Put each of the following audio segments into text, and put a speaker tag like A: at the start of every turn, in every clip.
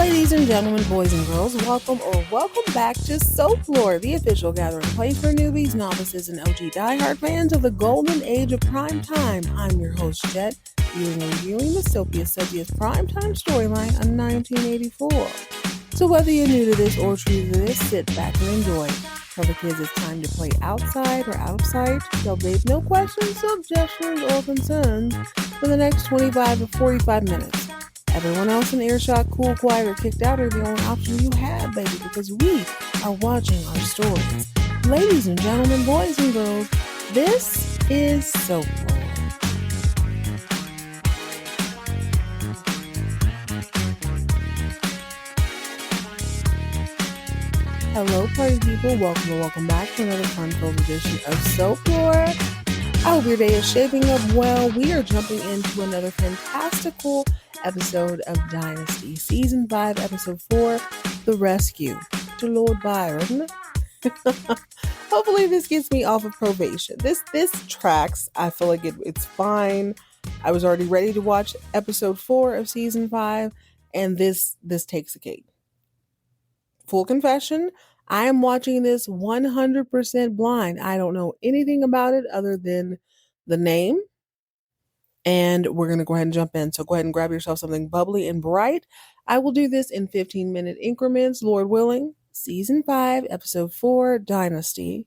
A: Ladies and gentlemen, boys and girls, welcome back to Soap Lore, the official gathering place for newbies, novices, and OG diehard fans of the golden age of prime time. I'm your host, Jet, viewing and reviewing the soapiest, sedgiest primetime storyline of 1984. So whether you're new to this or true to this, sit back and enjoy. Tell the kids it's time to play outside or out of sight. Tell Dave no questions, suggestions, or concerns for the next 25 to 45 minutes. Everyone else in earshot, cool, quiet, or kicked out are the only option you have, baby, because we are watching our stories. Ladies and gentlemen, boys and girls, this is Soap Lore. Hello, party people. Welcome back to another fun-filled edition of Soap Lore. I hope your day is shaping up well. We are jumping into another fantastical episode of Dynasty, Season 5, Episode 4, The Rescue. To Lord Byron. Hopefully this gets me off of probation. This tracks. I feel like it's fine. I was already ready to watch Episode 4 of Season 5, and this takes the cake. Full confession, I am watching this 100% blind. I don't know anything about it other than the name. And we're going to go ahead and jump in. So go ahead and grab yourself something bubbly and bright. I will do this in 15-minute increments, Lord willing. Season 5, Episode 4, Dynasty,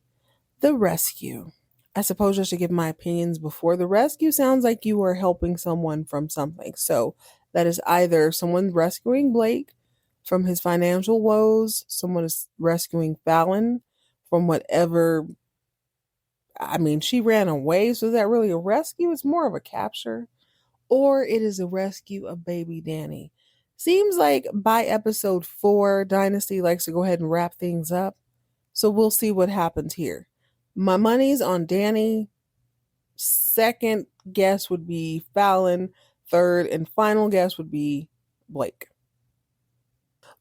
A: The Rescue. I suppose I should give my opinions before. The rescue sounds like you are helping someone from something. So that is either someone rescuing Blake from his financial woes, someone is rescuing Fallon from whatever. I mean, she ran away, so is that really a rescue? It's more of a capture. Or it is a rescue of baby Danny. Seems like by episode 4, Dynasty likes to go ahead and wrap things up. So we'll see what happens here. My money's on Danny. Second guess would be Fallon. Third and final guess would be Blake.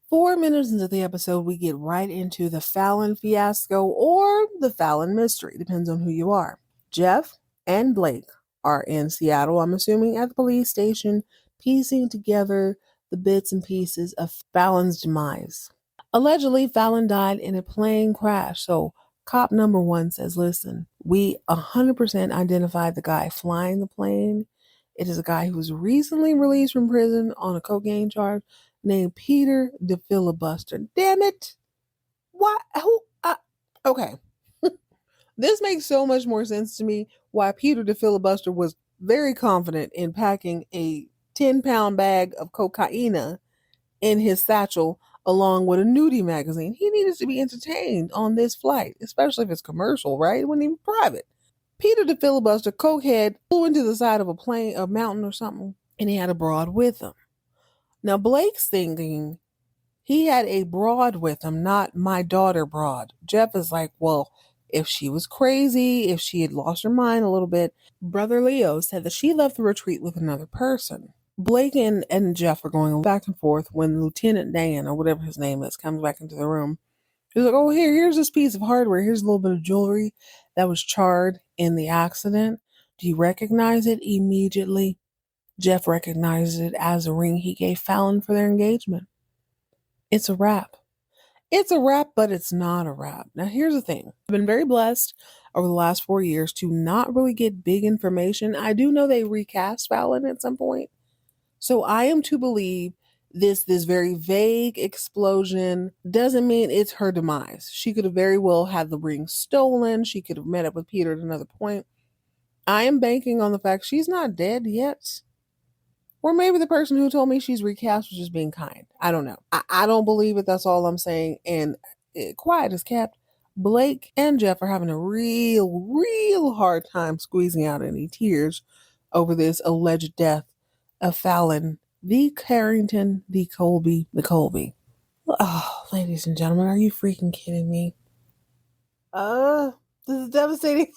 A: 4 minutes into the episode, we get right into the Fallon fiasco or the Fallon mystery. Depends on who you are. Jeff and Blake are in Seattle, I'm assuming, at the police station, piecing together the bits and pieces of Fallon's demise. Allegedly, Fallon died in a plane crash. So cop number 1 says, listen, we 100% identified the guy flying the plane. It is a guy who was recently released from prison on a cocaine charge, named Peter DeFilibuster. Damn it. Why? Who? Okay. This makes so much more sense to me why Peter DeFilibuster was very confident in packing a 10-pound bag of cocaine in his satchel along with a nudie magazine. He needed to be entertained on this flight, especially if it's commercial, right? It wasn't even private. Peter DeFilibuster, cokehead, flew into the side of a mountain or something, and he had a broad with him. Now, Blake's thinking he had a broad with him, not my daughter broad. Jeff is like, well, if she was crazy, if she had lost her mind a little bit, Brother Leo said that she left the retreat with another person. Blake and Jeff are going back and forth when Lieutenant Dan, or whatever his name is, comes back into the room. He's like, oh, here's this piece of hardware. Here's a little bit of jewelry that was charred in the accident. Do you recognize it? Immediately, Jeff recognizes it as a ring he gave Fallon for their engagement. It's a wrap. It's a wrap, but it's not a wrap. Now, here's the thing. I've been very blessed over the last 4 years to not really get big information. I do know they recast Fallon at some point. So I am to believe this very vague explosion doesn't mean it's her demise. She could have very well had the ring stolen. She could have met up with Peter at another point. I am banking on the fact she's not dead yet. Or maybe the person who told me she's recast was just being kind. I don't know. I don't believe it. That's all I'm saying. And quiet as kept. Blake and Jeff are having a real hard time squeezing out any tears over this alleged death of Fallon, the Carrington, the Colby. Oh, ladies and gentlemen, are you freaking kidding me? This is devastating.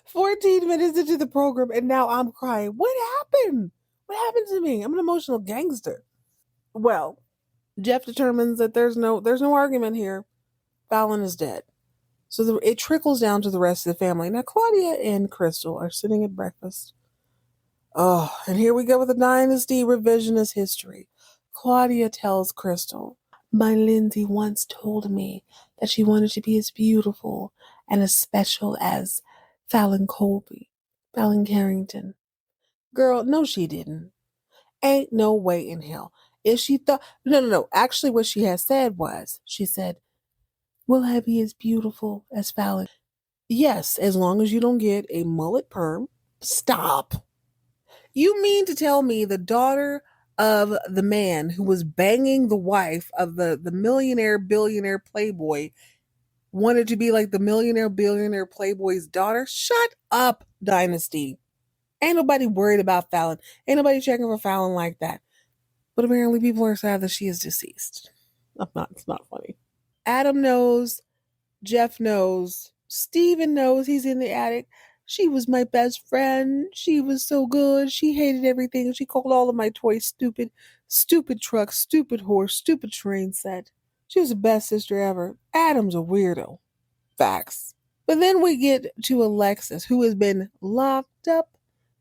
A: 14 minutes into the program, and now I'm crying. What happened? What happened to me? I'm an emotional gangster. Well, Jeff determines that there's no argument here. Fallon is dead. So it trickles down to the rest of the family. Now, Claudia and Krystal are sitting at breakfast. Oh, and here we go with the Dynasty revisionist history. Claudia tells Krystal, my Lindsay once told me that she wanted to be as beautiful and as special as Fallon Fallon Carrington. Girl, no, she didn't. Ain't no way in hell. If she thought, no. Actually, what she had said was, she said, will I be as beautiful as Fallon? Yes, as long as you don't get a mullet perm. Stop. You mean to tell me the daughter of the man who was banging the wife of the millionaire, billionaire playboy wanted to be like the millionaire, billionaire playboy's daughter? Shut up, Dynasty. Ain't nobody worried about Fallon. Ain't nobody checking for Fallon like that. But apparently people are sad that she is deceased. I'm not, it's not funny. Adam knows, Jeff knows, Steven knows he's in the attic. She was my best friend. She was so good. She hated everything. She called all of my toys stupid. Stupid truck, stupid horse, stupid train set. She was the best sister ever. Adam's a weirdo. Facts. But then we get to Alexis, who has been locked up.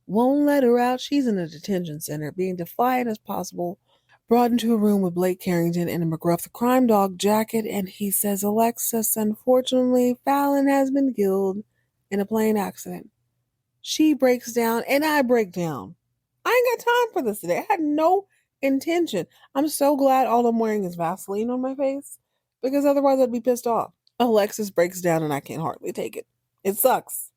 A: Won't let her out. She's in a detention center, being defiant as possible. Brought into a room with Blake Carrington in a McGruff the Crime Dog jacket, and he says, Alexis, unfortunately, Fallon has been killed in a plane accident. She breaks down, and I break down. I ain't got time for this today. I had no intention. I'm so glad all I'm wearing is Vaseline on my face, because otherwise I'd be pissed off. Alexis breaks down, and I can hardly take it. It sucks.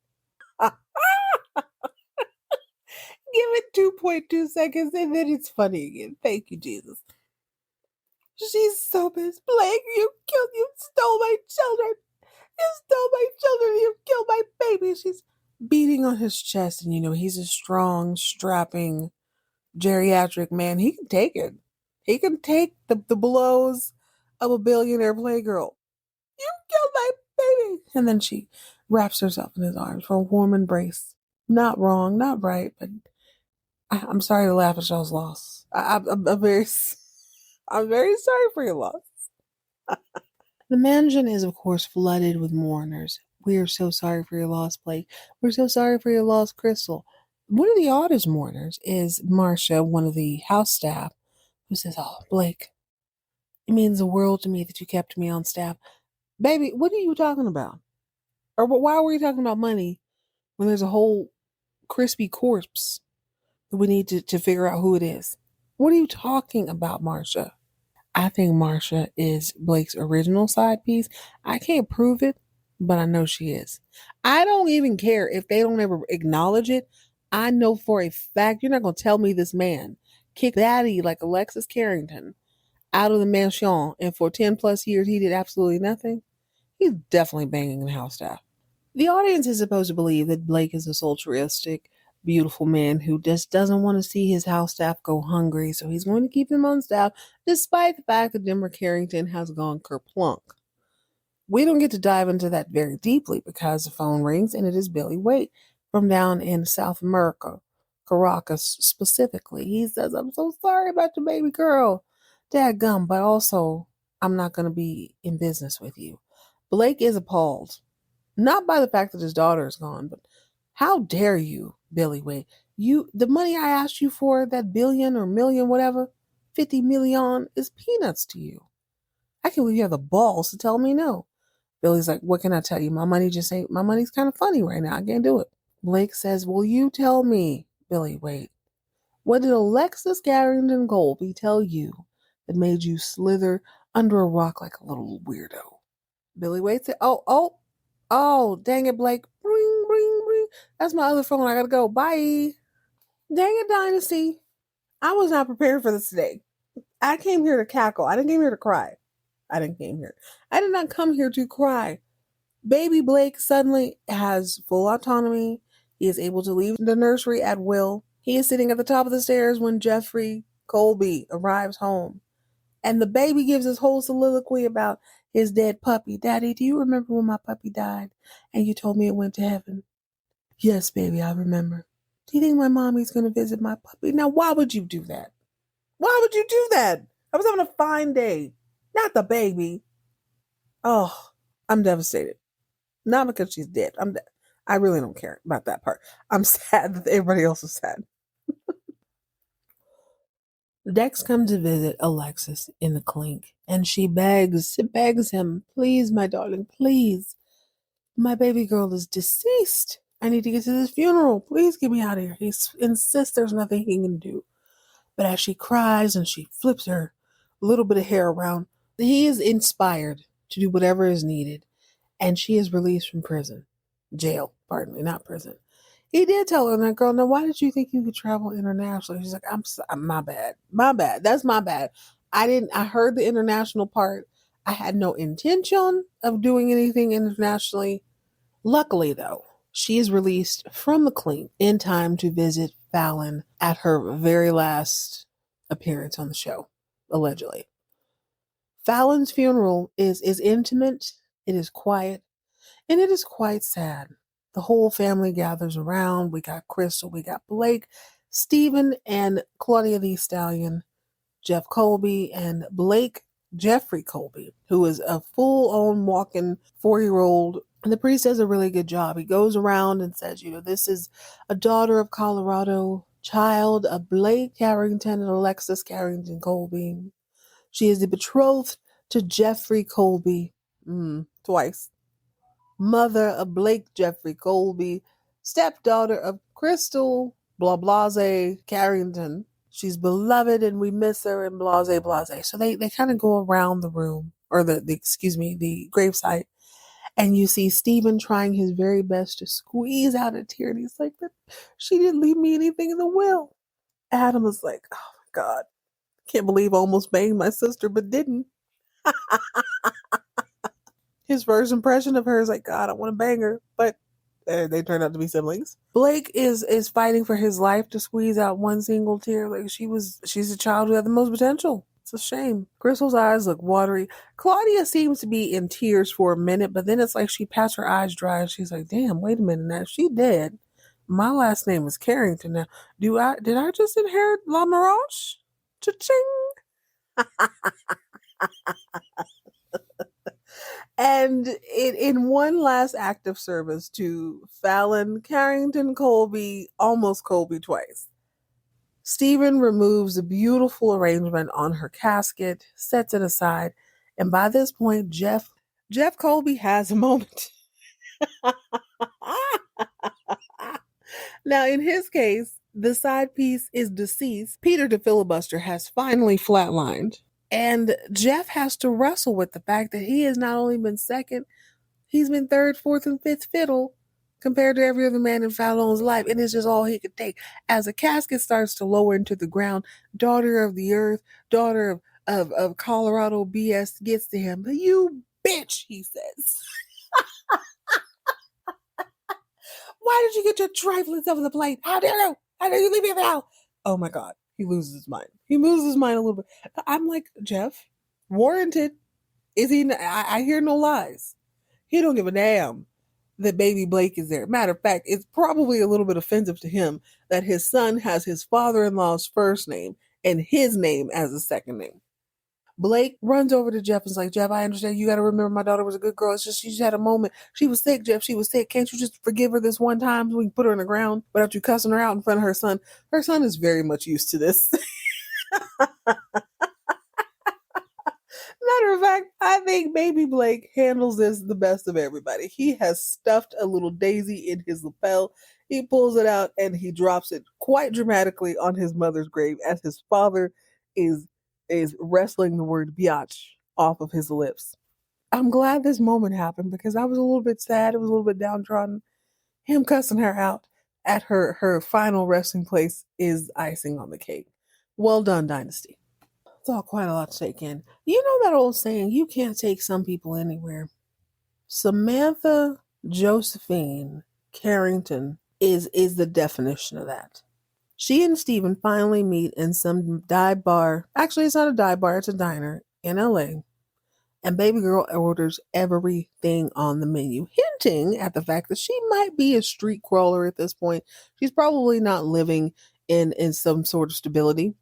A: Give it 2.2 seconds, and then it's funny again. Thank you, Jesus. She's so pissed. Blake, you stole my children. You stole my children. You killed my baby. She's beating on his chest, and he's a strong, strapping, geriatric man. He can take it. He can take the blows of a billionaire playgirl. You killed my baby. And then she wraps herself in his arms for a warm embrace. Not wrong, not right, but I'm sorry to laugh at y'all's loss. I'm very sorry for your loss. The mansion is, of course, flooded with mourners. We are so sorry for your loss, Blake. We're so sorry for your loss, Krystal. One of the oddest mourners is Marcia, one of the house staff, who says, oh, Blake, it means the world to me that you kept me on staff. Baby, what are you talking about? Or why were you talking about money when there's a whole crispy corpse that we need to figure out who it is? What are you talking about, Marcia? I think Marcia is Blake's original side piece. I can't prove it, but I know she is. I don't even care if they don't ever acknowledge it. I know for a fact you're not going to tell me this man kicked daddy like Alexis Carrington out of the mansion, and for 10 plus years he did absolutely nothing. He's definitely banging the house staff. The audience is supposed to believe that Blake is a sultristic, beautiful man who just doesn't want to see his house staff go hungry, so he's going to keep them on staff, despite the fact that Denver Carrington has gone kerplunk. We don't get to dive into that very deeply because the phone rings and it is Billy Waite from down in South America, Caracas specifically. He says, I'm so sorry about your baby girl, dadgum, but also I'm not going to be in business with you. Blake is appalled. Not by the fact that his daughter is gone, but how dare you, Billy Waite? The money I asked you for, that billion or million, whatever, 50 million, is peanuts to you. I can't believe you have the balls to tell me no. Billy's like, what can I tell you? My money's kind of funny right now. I can't do it. Blake says, will you tell me, Billy Waite, what did Alexis Carrington Colby tell you that made you slither under a rock like a little weirdo? Billy Waite said, oh, dang it, Blake. Bring, bring, bring. That's my other phone. I gotta go. Bye. Dang it, Dynasty. I was not prepared for this today. I came here to cackle. I didn't come here to cry. I did not come here to cry. Baby Blake suddenly has full autonomy. He is able to leave the nursery at will. He is sitting at the top of the stairs when Jeffrey Colby arrives home. And the baby gives his whole soliloquy about his dead puppy. Daddy, do you remember when my puppy died and you told me it went to heaven? Yes, baby, I remember. Do you think my mommy's going to visit my puppy? Now, why would you do that? Why would you do that? I was having a fine day. Not the baby. Oh, I'm devastated. Not because she's dead. I really don't care about that part. I'm sad that everybody else is sad. Dex comes to visit Alexis in the clink, and she begs him, please, my darling, please. My baby girl is deceased. I need to get to this funeral. Please get me out of here. He insists there's nothing he can do. But as she cries and she flips her little bit of hair around, he is inspired to do whatever is needed. And she is released from prison. Jail, pardon me, not prison. He did tell her, that girl, now why did you think you could travel internationally? She's like, my bad. My bad. That's my bad. I heard the international part. I had no intention of doing anything internationally. Luckily, though, she is released from the clink in time to visit Fallon at her very last appearance on the show, allegedly. Fallon's funeral is intimate, it is quiet, and it is quite sad. The whole family gathers around. We got Krystal, we got Blake, Stephen, and Claudia the Stallion, Jeff Colby, and Blake Jeffrey Colby, who is a full-on walking 4-year-old. And the priest does a really good job. He goes around and says, this is a daughter of Colorado, child of Blake Carrington and Alexis Carrington Colby. She is the betrothed to Jeffrey Colby, twice. Mother of Blake Jeffrey Colby, stepdaughter of Krystal Blase Carrington. She's beloved and we miss her and blase blase. So they kind of go around the room, or the gravesite, and you see Stephen trying his very best to squeeze out a tear. And he's like, she didn't leave me anything in the will. Adam is like, oh my God, can't believe I almost banged my sister, but didn't. His first impression of her is like, God, I want to bang her, but they turn out to be siblings. Blake is fighting for his life to squeeze out one single tear. Like she's a child who had the most potential. It's a shame. Krystal's eyes look watery. Claudia seems to be in tears for a minute, but then it's like she pats her eyes dry and she's like, damn, wait a minute now. She dead. My last name is Carrington now. Did I just inherit La Mirage? Cha-ching. And in one last act of service to Fallon, Carrington, Colby, almost Colby twice, Stephen removes a beautiful arrangement on her casket, sets it aside, and by this point, Jeff Colby has a moment. Now, in his case, the side piece is deceased. Peter the filibuster has finally flatlined. And Jeff has to wrestle with the fact that he has not only been second, he's been third, fourth, and fifth fiddle compared to every other man in Fallon's life. And it's just all he could take. As the casket starts to lower into the ground, daughter of the earth, daughter of Colorado BS gets to him. But you bitch, he says. Why did you get your trifling stuff on the plate? How dare you? How dare you leave me now? Oh my God. He loses his mind. He loses his mind a little bit. I'm like, Jeff, warranted. Is he? I hear no lies. He don't give a damn that baby Blake is there. Matter of fact, it's probably a little bit offensive to him that his son has his father-in-law's first name and his name as a second name. Blake runs over to Jeff and is like, Jeff, I understand. You got to remember my daughter was a good girl. It's just she just had a moment. She was sick, Jeff. She was sick. Can't you just forgive her this one time so we can put her on the ground without you cussing her out in front of her son? Her son is very much used to this. Matter of fact, I think baby Blake handles this the best of everybody. He has stuffed a little daisy in his lapel. He pulls it out and he drops it quite dramatically on his mother's grave as his father is wrestling the word biatch off of his lips. I'm glad this moment happened because I was a little bit sad. It was a little bit downtrodden. Him cussing her out at her final resting place is icing on the cake. Well done, Dynasty. It's all quite a lot to take in. You know that old saying, you can't take some people anywhere. Samantha Josephine Carrington is the definition of that. She and Stephen finally meet in some dive bar. Actually, it's not a dive bar, it's a diner in LA. And baby girl orders everything on the menu, hinting at the fact that she might be a street crawler at this point. She's probably not living in some sort of stability.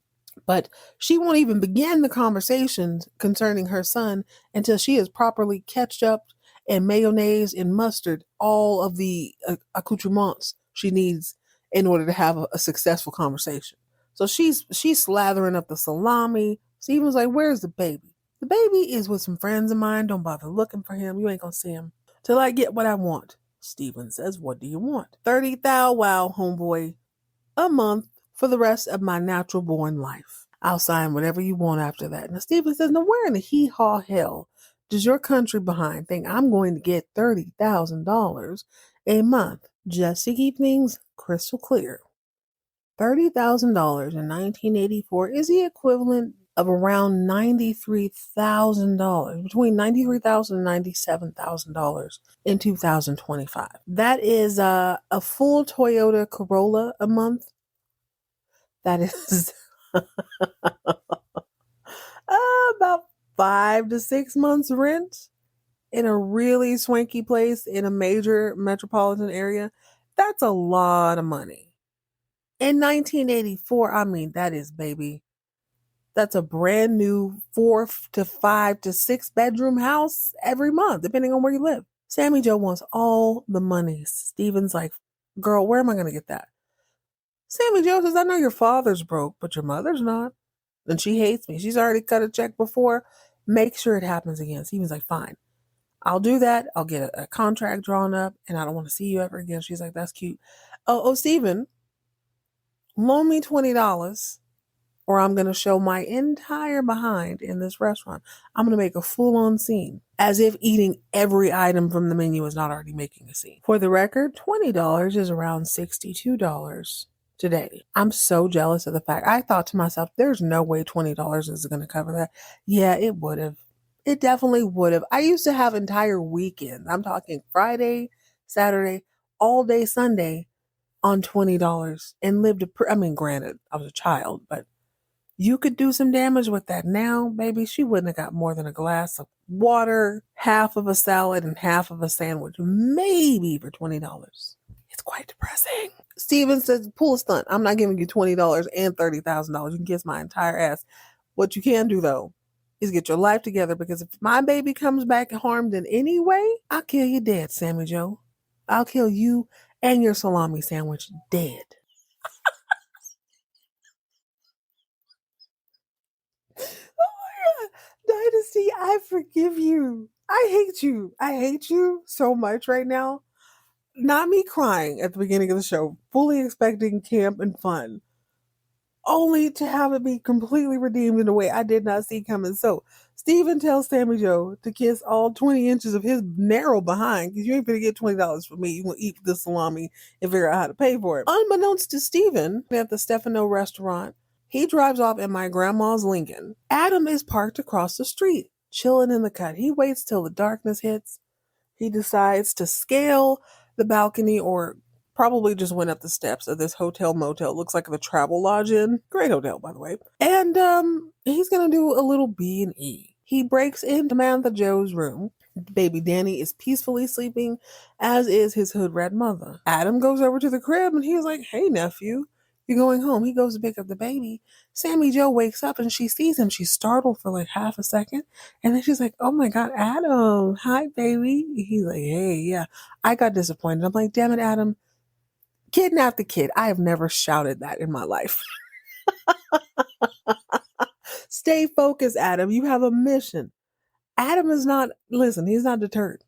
A: But she won't even begin the conversations concerning her son until she has properly ketchup and mayonnaise and mustard all of the accoutrements she needs in order to have a successful conversation. So she's slathering up the salami. Steven's like, where's the baby? The baby is with some friends of mine. Don't bother looking for him. You ain't gonna see him till I get what I want. Steven says, what do you want? 30 thou wow, homeboy, a month for the rest of my natural born life. I'll sign whatever you want after that. Now Steven says, now where in the hee-haw hell does your country behind think I'm going to get $30,000 a month just to keep things crystal clear? $30,000 in 1984 is the equivalent of around $93,000, between $93,000 and $97,000 in 2025. That is a full Toyota Corolla a month. That is about 5 to 6 months rent in a really swanky place in a major metropolitan area. That's a lot of money. In 1984, I mean, that is, baby, that's a brand new 4 to 5 to 6 bedroom house every month, depending on where you live. Sammy Jo wants all the money. Steven's like, girl, where am I going to get that? Sammy Jo says, I know your father's broke, but your mother's not. And she hates me. She's already cut a check before. Make sure it happens again. Steven's like, fine. I'll do that. I'll get a contract drawn up, and I don't want to see you ever again. She's like, that's cute. Oh, Steven, loan me $20 or I'm going to show my entire behind in this restaurant. I'm going to make a full-on scene, as if eating every item from the menu is not already making a scene. For the record, $20 is around $62 today. I'm so jealous of the fact. I thought to myself, there's no way $20 is going to cover that. Yeah, it would have. It definitely would have. I used to have entire weekends. I'm talking Friday, Saturday, all day Sunday on $20 and lived granted, I was a child, but you could do some damage with that. Now, baby, she wouldn't have got more than a glass of water, half of a salad, and half of a sandwich, maybe for $20. It's quite depressing. Steven says, pull a stunt. I'm not giving you $20 and $30,000. You can kiss my entire ass. What you can do, though, is get your life together, because if my baby comes back harmed in any way, I'll kill you dead, Sammy Jo. I'll kill you and your salami sandwich dead. Oh my God. Dynasty, I forgive you. I hate you. I hate you so much right now. Not me crying at the beginning of the show, fully expecting camp and fun, only to have it be completely redeemed in a way I did not see coming. So Steven tells Sammy Jo to kiss all 20 inches of his narrow behind, because you ain't gonna get $20 from me. You gonna eat the salami and figure out how to pay for it. Unbeknownst to Steven, at the Stefano restaurant, he drives off in my grandma's Lincoln. Adam is parked across the street, chilling in the cut. He waits till the darkness hits. He decides to scale the balcony, or probably just went up the steps of this hotel motel. Looks like the Travel Lodge Inn. Great hotel, by the way. And he's gonna do a little B&E. He breaks into Samantha Jo's room. Baby Danny is peacefully sleeping, as is his hood rat mother. Adam goes over to the crib and he's like, hey nephew, you're going home. He goes to pick up the baby. Sammy Jo wakes up and she sees him. She's startled for like half a second. And then she's like, oh my God, Adam. Hi, baby. He's like, hey, yeah. I got disappointed. I'm like, damn it, Adam. Kidnap the kid. I have never shouted that in my life. Stay focused, Adam. You have a mission. Adam is not, listen, he's not deterred.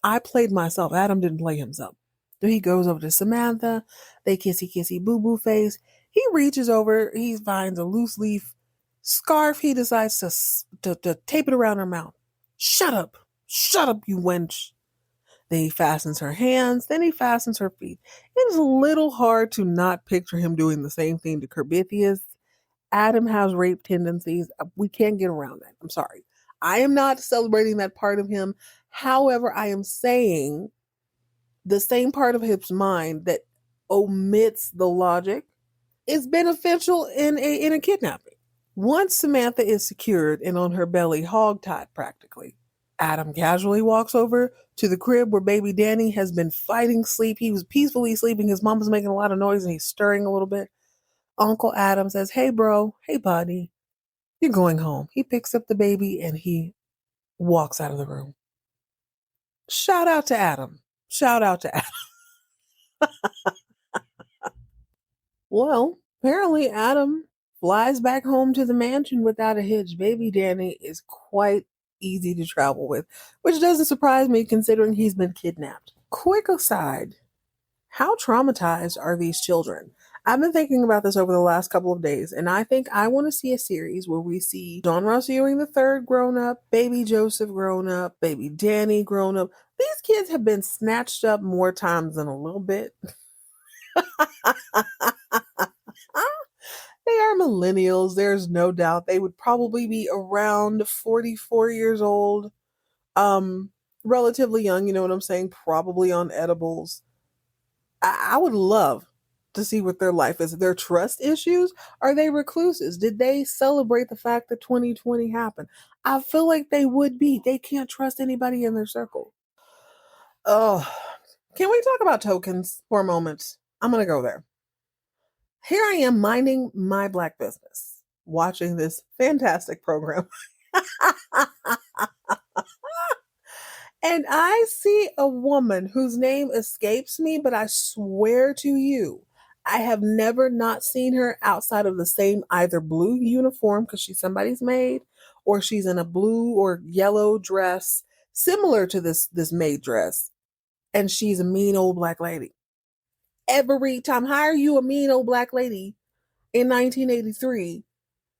A: I played myself. Adam didn't play himself. So he goes over to Samantha. They kissy boo boo face. He reaches over. He finds a loose leaf scarf. He decides to tape it around her mouth. Shut up, you wench. Then he fastens her hands. Then he fastens her feet. It is a little hard to not picture him doing the same thing to Corbithius. Adam has rape tendencies. We can't get around that. I'm sorry. I am not celebrating that part of him. However, I am saying the same part of his mind that omits the logic is beneficial in a kidnapping. Once Samantha is secured and on her belly, hogtied practically, Adam casually walks over to the crib where baby Danny has been fighting sleep. He was peacefully sleeping. His mom was making a lot of noise and he's stirring a little bit. Uncle Adam says, hey bro, hey buddy, you're going home. He picks up the baby and he walks out of the room. Shout out to Adam. Shout out to Adam. Well, Apparently, Adam flies back home to the mansion without a hitch. Baby Danny is quite easy to travel with, which doesn't surprise me considering he's been kidnapped. Quick aside, how traumatized are these children? I've been thinking about this over the last couple of days, and I think I want to see a series where we see John Ross Ewing the third grown up, baby Joseph grown up, baby Danny grown up. These kids have been snatched up more times than a little bit. They are millennials, there's no doubt. They would probably be around 44 years old, um, relatively young, you know what I'm saying? Probably on edibles. I would love to see what their life is. Their trust issues? Are they recluses? Did they celebrate the fact that 2020 happened? I feel like they would be. They can't trust anybody in their circle. Oh, can we talk about tokens for a moment? I'm going to go there. Here I am minding my black business, watching this fantastic program. And I see a woman whose name escapes me, but I swear to you, I have never not seen her outside of the same either blue uniform because she's somebody's maid, or she's in a blue or yellow dress similar to this maid dress, and she's a mean old black lady. Every time, how are you a mean old black lady in 1983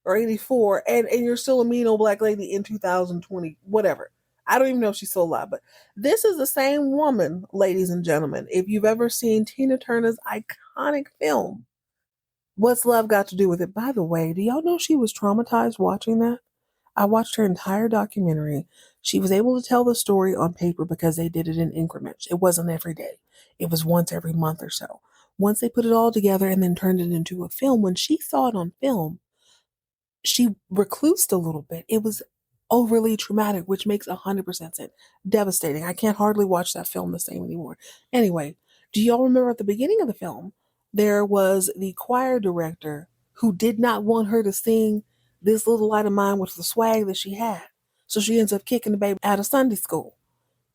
A: or 84 and you're still a mean old black lady in 2020, whatever? I don't even know if she's still alive, but this is the same woman, ladies and gentlemen. If you've ever seen Tina Turner's iconic film, What's Love Got to Do with It? By the way, do y'all know she was traumatized watching that? I watched her entire documentary. She was able to tell the story on paper because they did it in increments. It wasn't every day, it was once every month or so. Once they put it all together and then turned it into a film, when she saw it on film, she reclused a little bit. It was overly traumatic, which makes 100% sense. Devastating. I can't hardly watch that film the same anymore. Anyway, do y'all remember at the beginning of the film, there was the choir director who did not want her to sing This Little Light of Mine with the swag that she had. So she ends up kicking the baby out of Sunday school.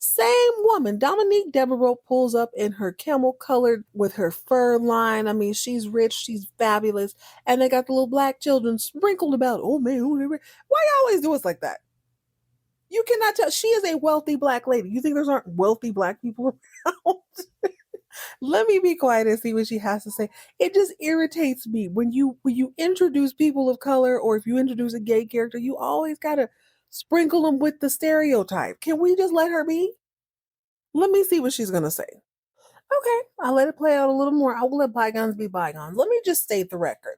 A: Same woman, Dominique Devereaux, pulls up in her camel colored with her fur line. I mean, she's rich, she's fabulous. And they got the little black children sprinkled about. Oh man, why you always do us like that? You cannot tell. She is a wealthy black lady. You think there's aren't wealthy black people around? Let me be quiet and see what she has to say. It just irritates me when you introduce people of color, or if you introduce a gay character, you always gotta sprinkle them with the stereotype. Can we just let her be? Let me see what she's going to say. Okay, I'll let it play out a little more. I will let bygones be bygones. Let me just state the record.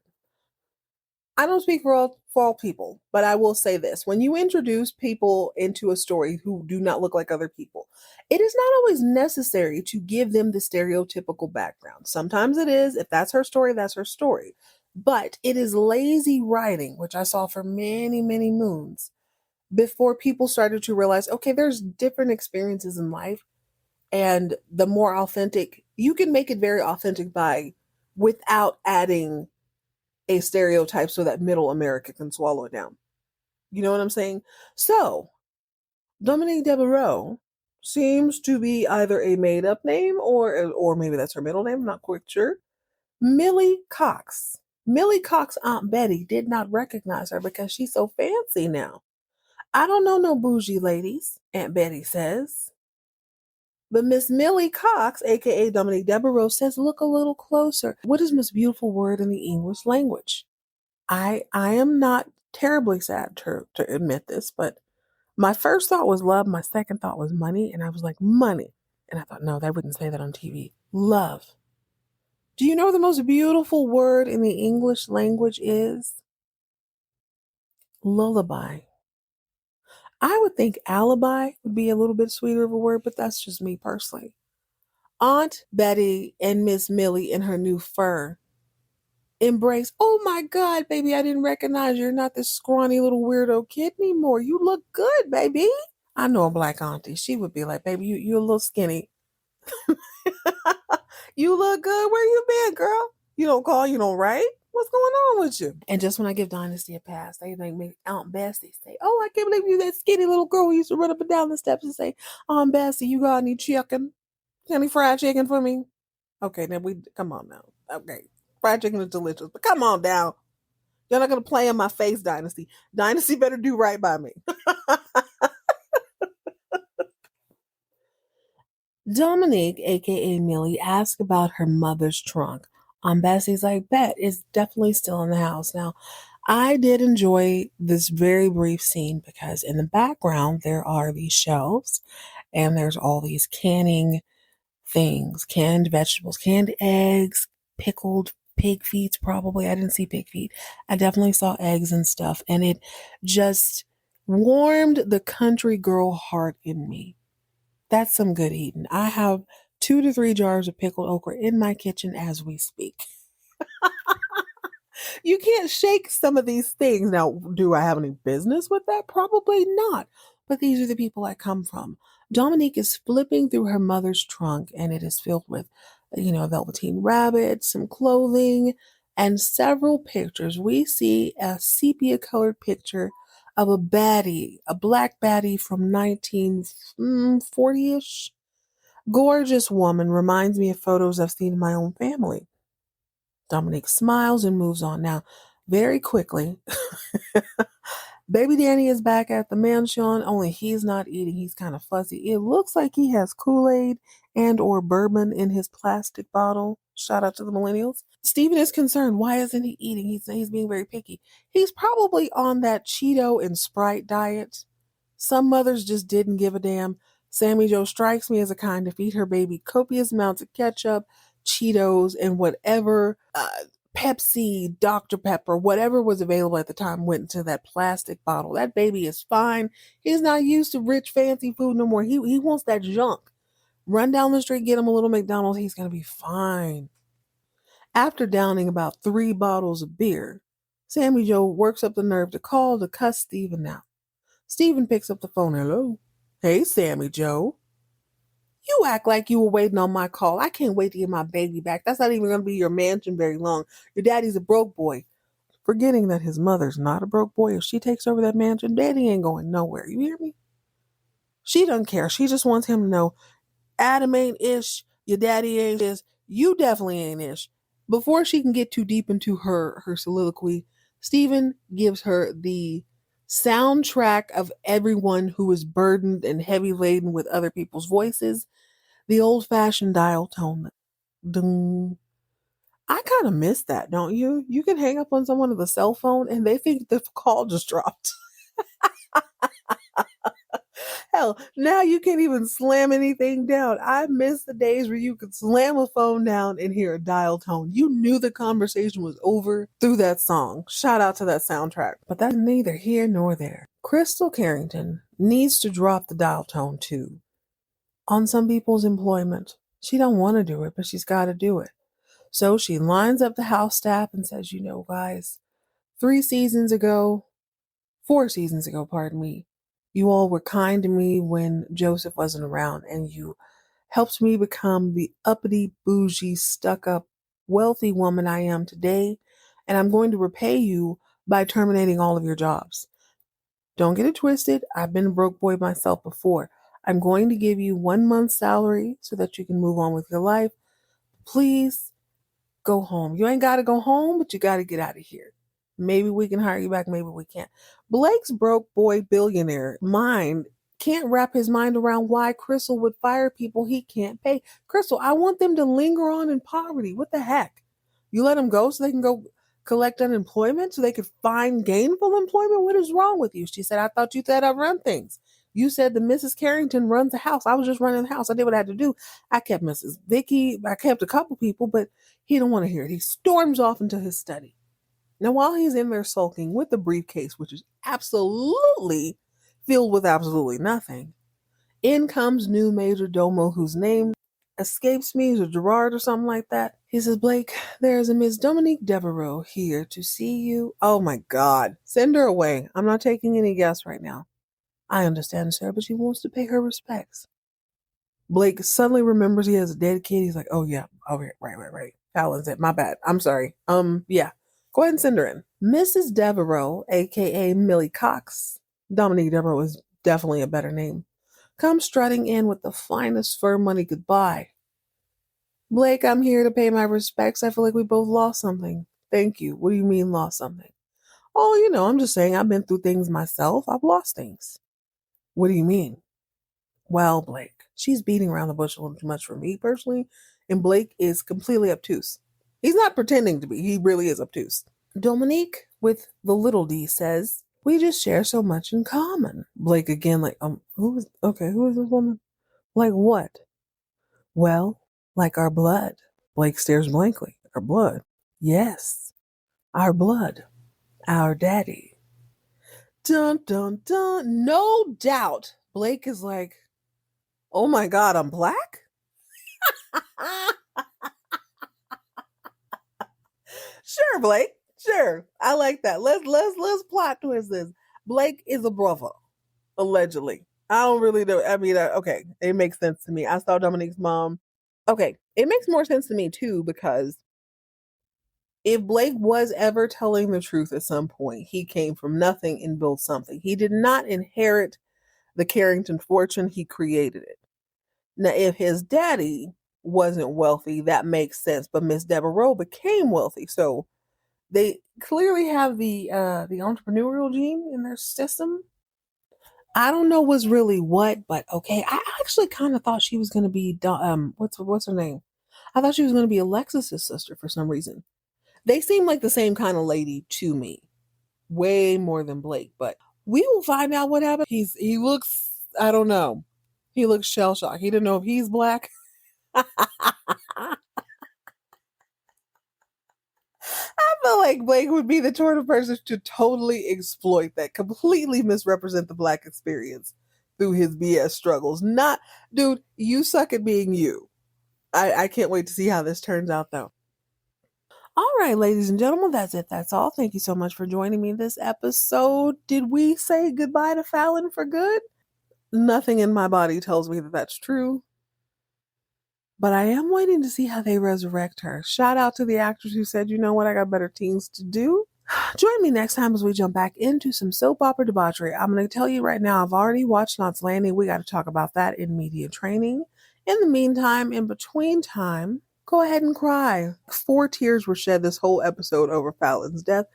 A: I don't speak for all people, but I will say this. When you introduce people into a story who do not look like other people, it is not always necessary to give them the stereotypical background. Sometimes it is. If that's her story, that's her story. But it is lazy writing, which I saw for many, many moons, before people started to realize, okay, there's different experiences in life, and the more authentic you can make it, very authentic by without adding a stereotype so that middle America can swallow it down. You know what I'm saying? So Dominique Devereaux seems to be either a made up name, or maybe that's her middle name. I'm not quite sure. Millie Cox. Millie Cox Aunt Betty did not recognize her because she's so fancy now. I don't know no bougie ladies, Aunt Betty says. But Miss Millie Cox, aka Dominique Devereaux, says, look a little closer. What is the most beautiful word in the English language? I am not terribly sad to admit this, but my first thought was love, my second thought was money, and I was like, money. And I thought, no, they wouldn't say that on TV. Love. Do you know what the most beautiful word in the English language is? Lullaby. I would think alibi would be a little bit sweeter of a word, but that's just me personally. Aunt Betty and Miss Millie in her new fur embrace. Oh my God, baby, I didn't recognize you. You're not this scrawny little weirdo kid anymore. You look good, baby. I know a black auntie. She would be like, baby, you're a little skinny. You look good. Where you been, girl? You don't call, you don't write. What's going on with you? And just when I give Dynasty a pass, they make Aunt Bessie say, oh, I can't believe you that skinny little girl who used to run up and down the steps and say, Aunt Bessie, you got any chicken? Any fried chicken for me? Okay, then we come on now. Okay, fried chicken is delicious, but come on down. You're not gonna play in my face, Dynasty. Dynasty better do right by me. Dominique, aka Millie, asked about her mother's trunk. Bessie's like, bet it's definitely still in the house. Now, I did enjoy this very brief scene because in the background there are these shelves and there's all these canning things, canned vegetables, canned eggs, pickled pig feet, probably. I didn't see pig feet. I definitely saw eggs and stuff, and it just warmed the country girl heart in me. That's some good eating. I have 2 to 3 jars of pickled okra in my kitchen as we speak. You can't shake some of these things. Now, do I have any business with that? Probably not. But these are the people I come from. Dominique is flipping through her mother's trunk, and it is filled with, a velveteen rabbit, some clothing, and several pictures. We see a sepia colored picture of a baddie, a black baddie from 1940 ish. Gorgeous woman, reminds me of photos I've seen in my own family. Dominique smiles and moves on. Now, very quickly, baby Danny is back at the mansion, only he's not eating. He's kind of fuzzy. It looks like he has Kool-Aid and or bourbon in his plastic bottle. Shout out to the millennials. Steven is concerned. Why isn't he eating? He's being very picky. He's probably on that Cheeto and Sprite diet. Some mothers just didn't give a damn. Sammy Jo strikes me as a kind to feed her baby copious amounts of ketchup, Cheetos, and whatever Pepsi, Dr. Pepper, whatever was available at the time went into that plastic bottle. That baby is fine. He's not used to rich, fancy food no more. He wants that junk. Run down the street, get him a little McDonald's. He's going to be fine. After downing about 3 bottles of beer, Sammy Jo works up the nerve to call to cuss Steven out. Steven picks up the phone. Hello. Hey, Sammy Jo. You act like you were waiting on my call. I can't wait to get my baby back. That's not even going to be your mansion very long. Your daddy's a broke boy. Forgetting that his mother's not a broke boy. If she takes over that mansion, daddy ain't going nowhere. You hear me? She doesn't care. She just wants him to know Adam ain't ish. Your daddy ain't ish. You definitely ain't ish. Before she can get too deep into her soliloquy, Steven gives her the soundtrack of everyone who is burdened and heavy laden with other people's voices, the old fashioned dial tone. Ding. I kind of miss that, don't you? You can hang up on someone with a cell phone and they think the call just dropped. Hell, now you can't even slam anything down. I miss the days where you could slam a phone down and hear a dial tone. You knew the conversation was over through that song. Shout out to that soundtrack. But that's neither here nor there. Krystal Carrington needs to drop the dial tone too. On some people's employment. She don't want to do it, but she's got to do it. So she lines up the house staff and says, guys, 4 seasons ago, pardon me, you all were kind to me when Joseph wasn't around, and you helped me become the uppity, bougie, stuck-up, wealthy woman I am today, and I'm going to repay you by terminating all of your jobs. Don't get it twisted. I've been a broke boy myself before. I'm going to give you 1 month's salary so that you can move on with your life. Please go home. You ain't got to go home, but you got to get out of here. Maybe we can hire you back. Maybe we can't. Blake's broke boy billionaire mind can't wrap his mind around why Krystal would fire people he can't pay. Krystal, I want them to linger on in poverty. What the heck? You let them go so they can go collect unemployment so they could find gainful employment? What is wrong with you? She said, I thought you said I run things. You said the Mrs. Carrington runs the house. I was just running the house. I did what I had to do. I kept Mrs. Vicky. I kept a couple people, but he don't want to hear it. He storms off into his study. Now, while he's in there sulking with the briefcase, which is absolutely filled with absolutely nothing, in comes new Major Domo, whose name escapes me, or Gerard or something like that. He says, Blake, there's a Miss Dominique Devereaux here to see you. Oh my God. Send her away. I'm not taking any guests right now. I understand, sir, but she wants to pay her respects. Blake suddenly remembers he has a dead kid. He's like, oh yeah, oh right. Fallon's it. My bad. I'm sorry. Yeah. Go ahead and send her in. Mrs. Devereaux, aka Millie Cox, Dominique Devereaux is definitely a better name, comes strutting in with the finest fur money could buy. Blake, I'm here to pay my respects. I feel like we both lost something. Thank you. What do you mean lost something? Oh, I'm just saying I've been through things myself. I've lost things. What do you mean? Well, Blake, she's beating around the bush a little too much for me personally, and Blake is completely obtuse. He's not pretending to be. He really is obtuse. Dominique, with the little d, says, we just share so much in common. Blake again, like, who is this woman? Like what? Well, like our blood. Blake stares blankly. Our blood? Yes, our blood. Our daddy. Dun, dun, dun. No doubt. Blake is like, oh my God, I'm black? Sure, Blake. Sure. I like that. Let's plot twist this. Blake is a brother, allegedly. I don't really know. I mean, okay, it makes sense to me. I saw Dominique's mom. Okay, it makes more sense to me too because if Blake was ever telling the truth at some point, he came from nothing and built something. He did not inherit the Carrington fortune, he created it. Now, if his daddy wasn't wealthy, that makes sense, but Miss Devereaux became wealthy. So they clearly have the entrepreneurial gene in their system. I don't know what's really what, but okay. I actually kind of thought she was going to be what's her name? I thought she was going to be Alexis's sister for some reason. They seem like the same kind of lady to me, way more than Blake. But we will find out what happened. He looks, I don't know, he looks shell shocked. He didn't know if he's black. I feel like Blake would be the sort of person to totally exploit that, completely misrepresent the black experience through his BS struggles. Not, dude, you suck at being you. I can't wait to see how this turns out, though. All right, ladies and gentlemen, that's it. That's all. Thank you so much for joining me this episode. Did we say goodbye to Fallon for good? Nothing in my body tells me that that's true. But I am waiting to see how they resurrect her. Shout out to the actors who said, you know what, I got better things to do. Join me next time as we jump back into some soap opera debauchery. I'm going to tell you right now, I've already watched Knots Landing. We got to talk about that in media training. In the meantime, in between time, go ahead and cry. 4 tears were shed this whole episode over Fallon's death.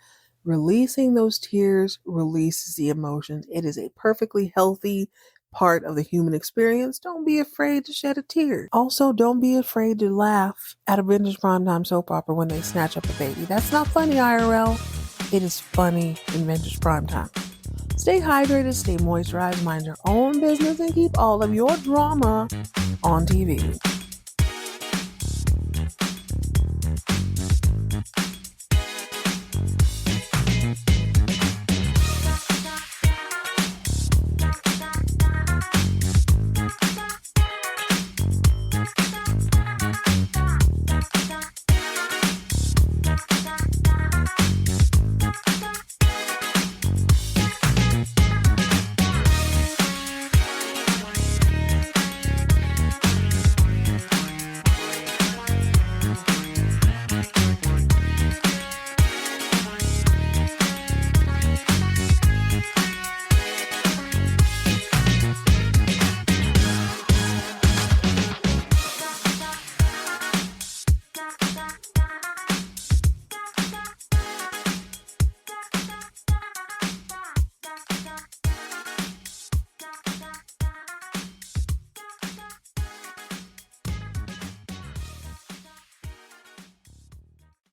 A: Releasing those tears releases the emotions. It is a perfectly healthy part of the human experience. Don't be afraid to shed a tear. Also, don't be afraid to laugh at a vintage primetime soap opera when they snatch up a baby. That's not funny, IRL. It is funny in vintage primetime. Stay hydrated, stay moisturized, mind your own business, and keep all of your drama on TV.